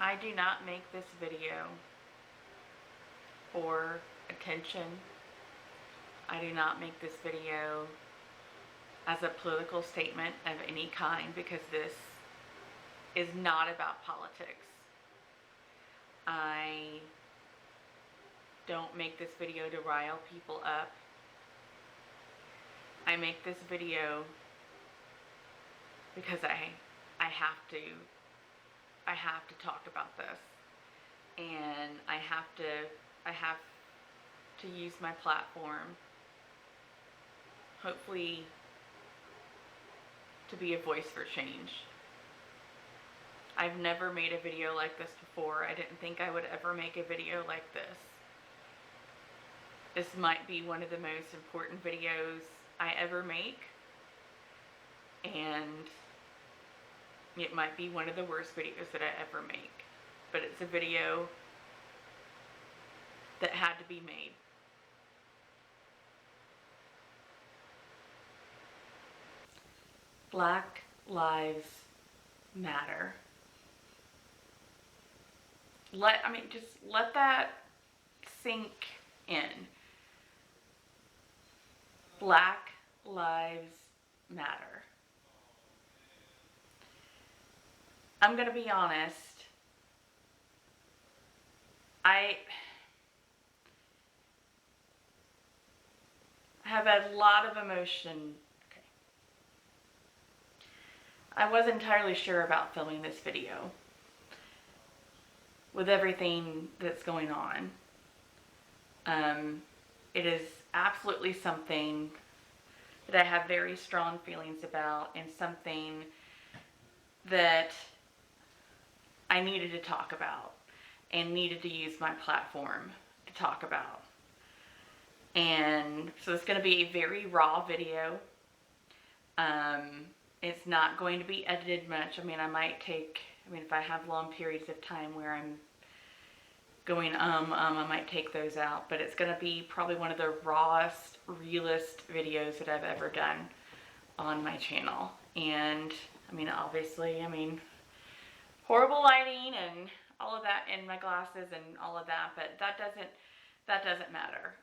I do not make this video for attention. I do not make this video as a political statement of any kind, because this is not about politics. I don't make this video to rile people up. I make this video because I have to talk about this, and I have to use my platform, hopefully, to be a voice for change. I've never made a video like this before. I didn't think I would ever make a video like this. This might be one of the most important videos I ever make, and it might be one of the worst videos that I ever make, but it's a video that had to be made. Black Lives Matter. Just let that sink in. Black Lives Matter. I'm going to be honest. I have a lot of emotion. Okay. I wasn't entirely sure about filming this video with everything that's going on. It is absolutely something that I have very strong feelings about, and something that I needed to talk about and needed to use my platform to talk about. And so it's going to be a very raw video. It's not going to be edited much. if I have long periods of time where I'm going, I might take those out, but it's going to be probably one of the rawest, realest videos that I've ever done on my channel. And obviously, horrible lighting and all of that, and my glasses and all of that, but that doesn't matter.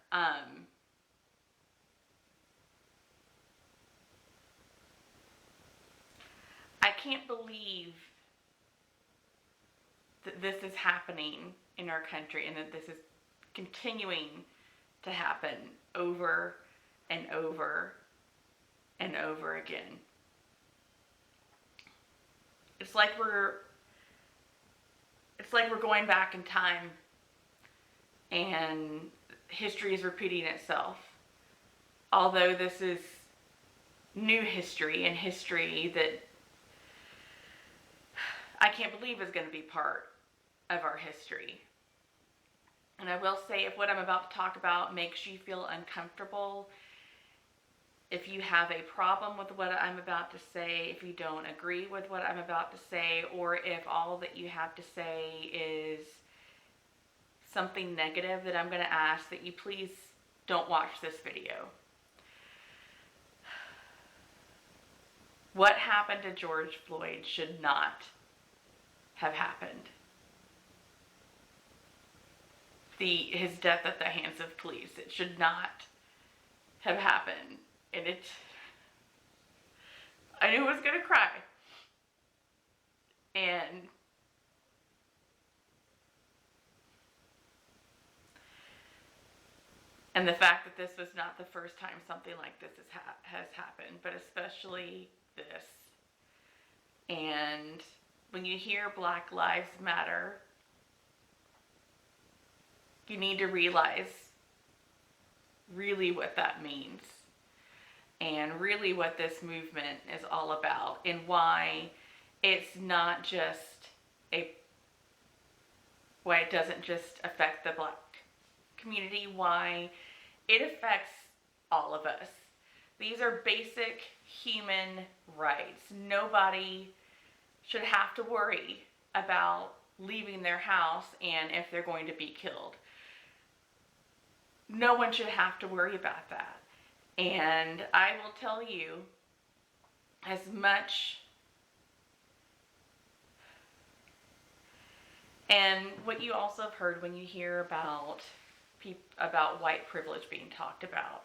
I can't believe that this is happening in our country, and that this is continuing to happen over and over and over again. It's like we're going back in time, and history is repeating itself. Although this is new history, and history that I can't believe is going to be part of our history. And I will say, if what I'm about to talk about makes you feel uncomfortable, if you have a problem with what I'm about to say, if you don't agree with what I'm about to say, or if all that you have to say is something negative, that I'm going to ask that you please don't watch this video. What happened to George Floyd should not have happened. His death at the hands of police, it should not have happened. And I knew I was going to cry. And the fact that this was not the first time something like this has happened, but especially this. And when you hear Black Lives Matter, you need to realize really what that means, and really what this movement is all about, and why it's not just why it doesn't just affect the Black community, why it affects all of us. These are basic human rights. Nobody should have to worry about leaving their house and if they're going to be killed. No one should have to worry about that. And I will tell you, as much And what you also have heard when you hear about white privilege being talked about,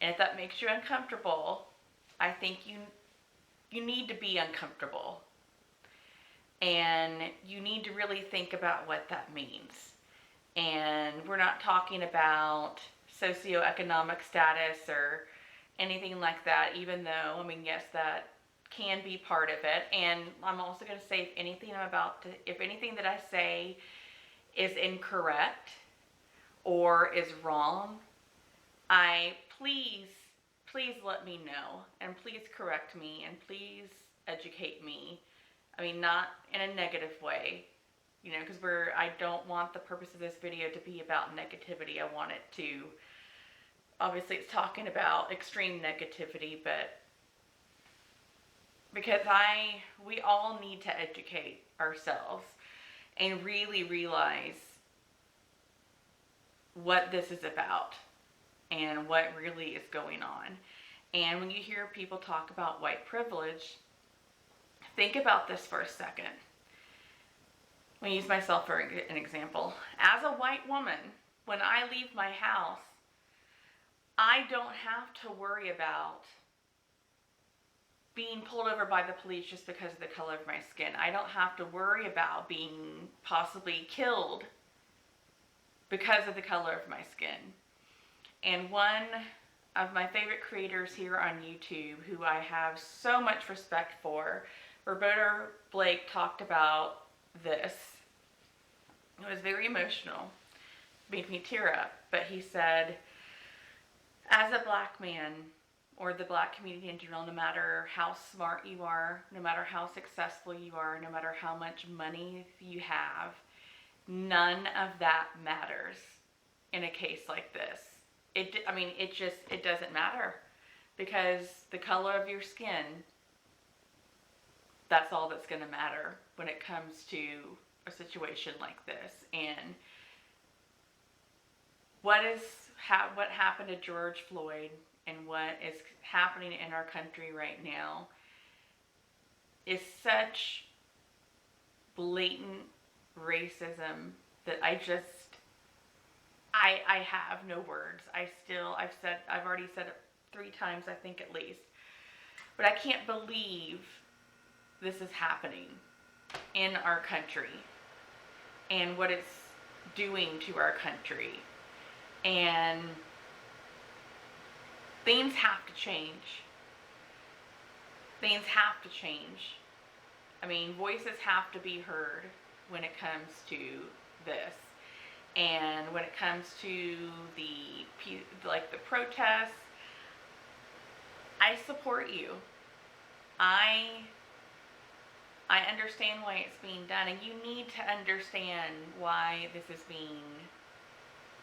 and if that makes you uncomfortable, I think you need to be uncomfortable, and you need to really think about what that means. And we're not talking about socioeconomic status or anything like that, even though, I mean, yes, that can be part of it. And I'm also going to say, if anything that I say is incorrect or is wrong, please let me know, and please correct me, and please educate me. I mean, not in a negative way, because I don't want the purpose of this video to be about negativity. I want it to, obviously it's talking about extreme negativity, but because we all need to educate ourselves and really realize what this is about and what really is going on. And when you hear people talk about white privilege, think about this for a second. Let me use myself for an example. As a white woman, when I leave my house, I don't have to worry about being pulled over by the police just because of the color of my skin. I don't have to worry about being possibly killed because of the color of my skin. And one of my favorite creators here on YouTube, who I have so much respect for, Roberta Blake, talked about this. It was very emotional, made me tear up, but he said, as a black man, or the black community in general, no matter how smart you are, no matter how successful you are, no matter how much money you have, none of that matters in a case like this. It doesn't matter, because the color of your skin, that's all that's going to matter when it comes to a situation like this. And what happened to George Floyd and what is happening in our country right now is such blatant racism that I have no words. I've already said it 3 times, I think, at least. But I can't believe this is happening in our country and what it's doing to our country. And things have to change. Things have to change. I mean, voices have to be heard when it comes to this. And when it comes to the protests, I support you. I understand why it's being done, and you need to understand why this is being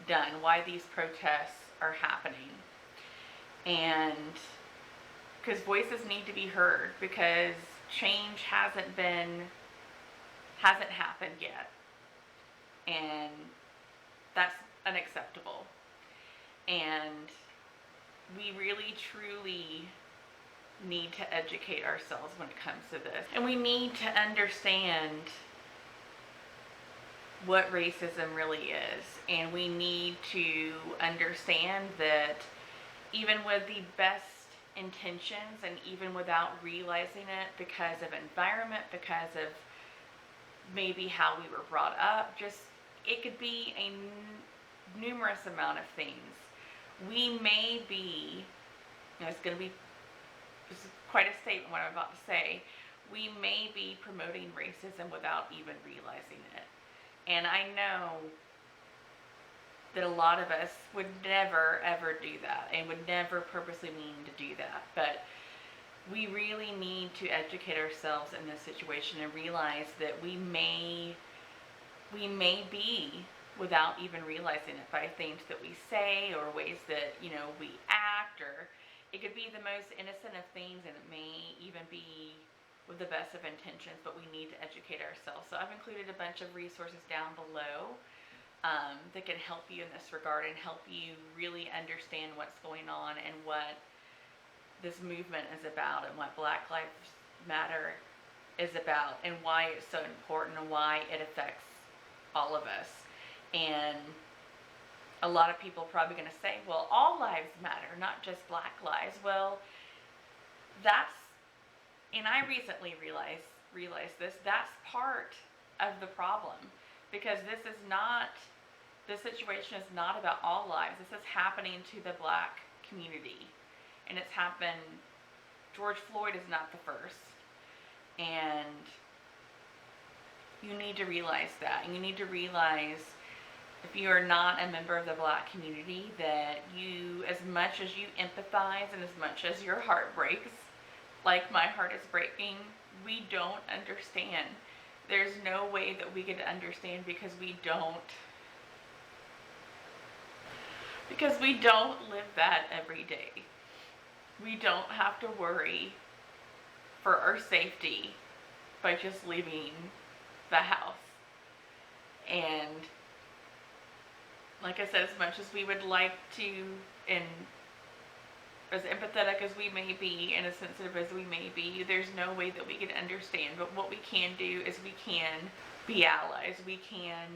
done, why these protests are happening. And because voices need to be heard, because change hasn't happened yet. And that's unacceptable. And we really, truly need to educate ourselves when it comes to this. And we need to understand what racism really is. And we need to understand that even with the best intentions, and even without realizing it, because of environment, because of maybe how we were brought up, it could be a numerous amount of things. We may be, this is quite a statement what I'm about to say, we may be promoting racism without even realizing it. And I know that a lot of us would never ever do that, and would never purposely mean to do that. But we really need to educate ourselves in this situation and realize that we may be, without even realizing it, by things that we say or ways that we act, or it could be the most innocent of things, and it may even be with the best of intentions, but we need to educate ourselves. So I've included a bunch of resources down below that can help you in this regard and help you really understand what's going on and what this movement is about, and what Black Lives Matter is about, and why it's so important, and why it affects all of us. And a lot of people are probably going to say, well, all lives matter, not just Black lives. Well, that's, and I recently realized this, that's part of the problem, because this situation is not about all lives. This is happening to the Black community, and it's happened. George Floyd is not the first, and you need to realize that. And you need to realize, if you are not a member of the Black community, that you, as much as you empathize and as much as your heart breaks, like my heart is breaking, we don't understand. There's no way that we could understand, because we don't live that every day. We don't have to worry for our safety by just leaving the house. And like I said, as much as we would like to, and as empathetic as we may be and as sensitive as we may be, there's no way that we can understand. But what we can do is we can be allies. We can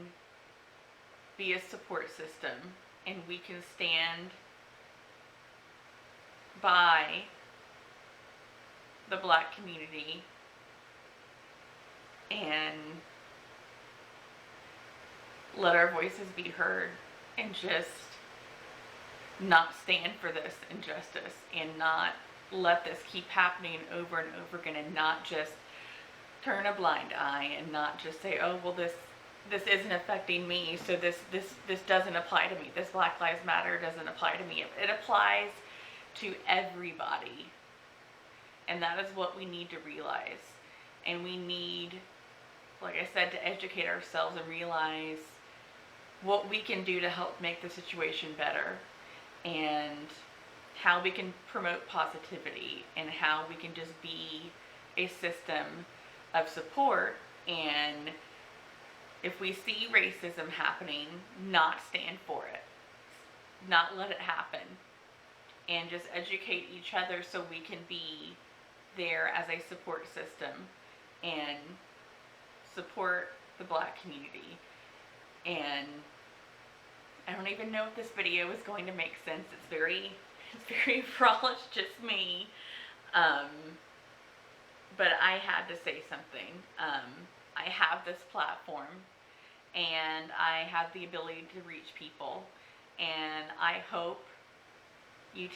be a support system, and we can stand by the Black community and let our voices be heard, and just not stand for this injustice, and not let this keep happening over and over again, and not just turn a blind eye, and not just say, oh, well, this isn't affecting me, so this doesn't apply to me. This Black Lives Matter doesn't apply to me. It applies to everybody. And that is what we need to realize. And we need, like I said, to educate ourselves and realize what we can do to help make the situation better, and how we can promote positivity, and how we can just be a system of support. And if we see racism happening, not stand for it, not let it happen, and just educate each other so we can be there as a support system and support the Black community. And I don't even know if this video is going to make sense. It's very raw. It's just me. But I had to say something. I have this platform, and I have the ability to reach people, and I hope you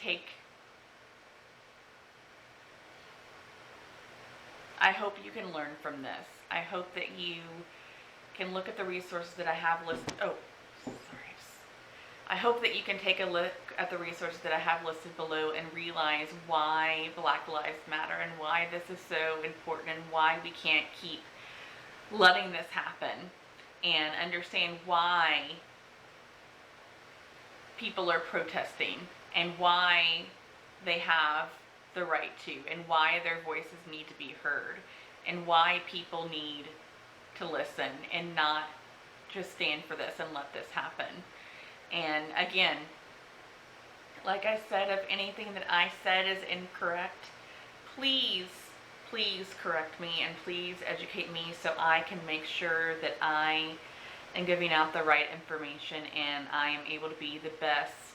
can learn from this. I hope that you can look at the resources that I have listed. I hope that you can take a look at the resources that I have listed below and realize why Black Lives Matter, and why this is so important, and why we can't keep letting this happen, and understand why people are protesting, and why they have the right to, and why their voices need to be heard, and why people need to listen and not just stand for this and let this happen. And again, like I said, if anything that I said is incorrect, please correct me, and please educate me so I can make sure that I am giving out the right information, and I am able to be the best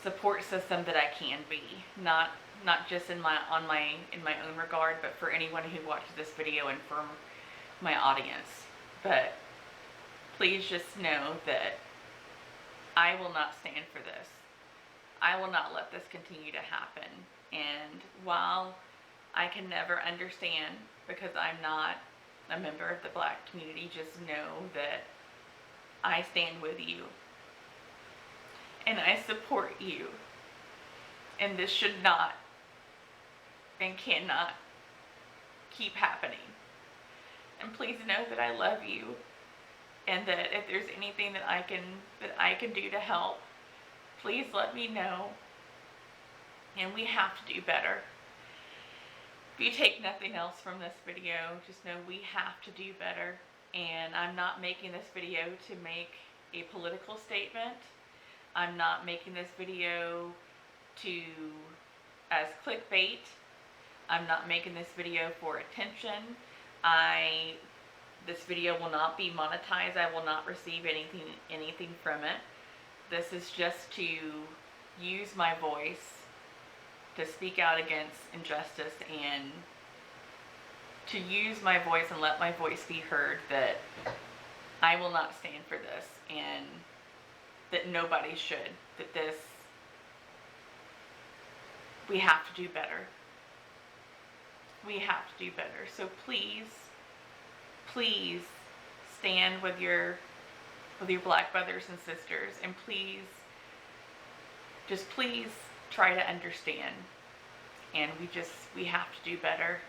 support system that I can be. Not just in my own regard, but for anyone who watches this video and for my audience. But please just know that I will not stand for this. I will not let this continue to happen. And while I can never understand, because I'm not a member of the Black community, just know that I stand with you, and I support you, and this should not and cannot keep happening. And please know that I love you, and that if there's anything that I can do to help, please let me know. And we have to do better. If you take nothing else from this video, just know we have to do better. And I'm not making this video to make a political statement. I'm not making this video as clickbait. I'm not making this video for attention. I This video will not be monetized. I will not receive anything from it. This is just to use my voice to speak out against injustice, and to use my voice and let my voice be heard, that I will not stand for this, and that nobody should. That we have to do better. We have to do better. So please stand with your black brothers and sisters, and please try to understand. And we have to do better.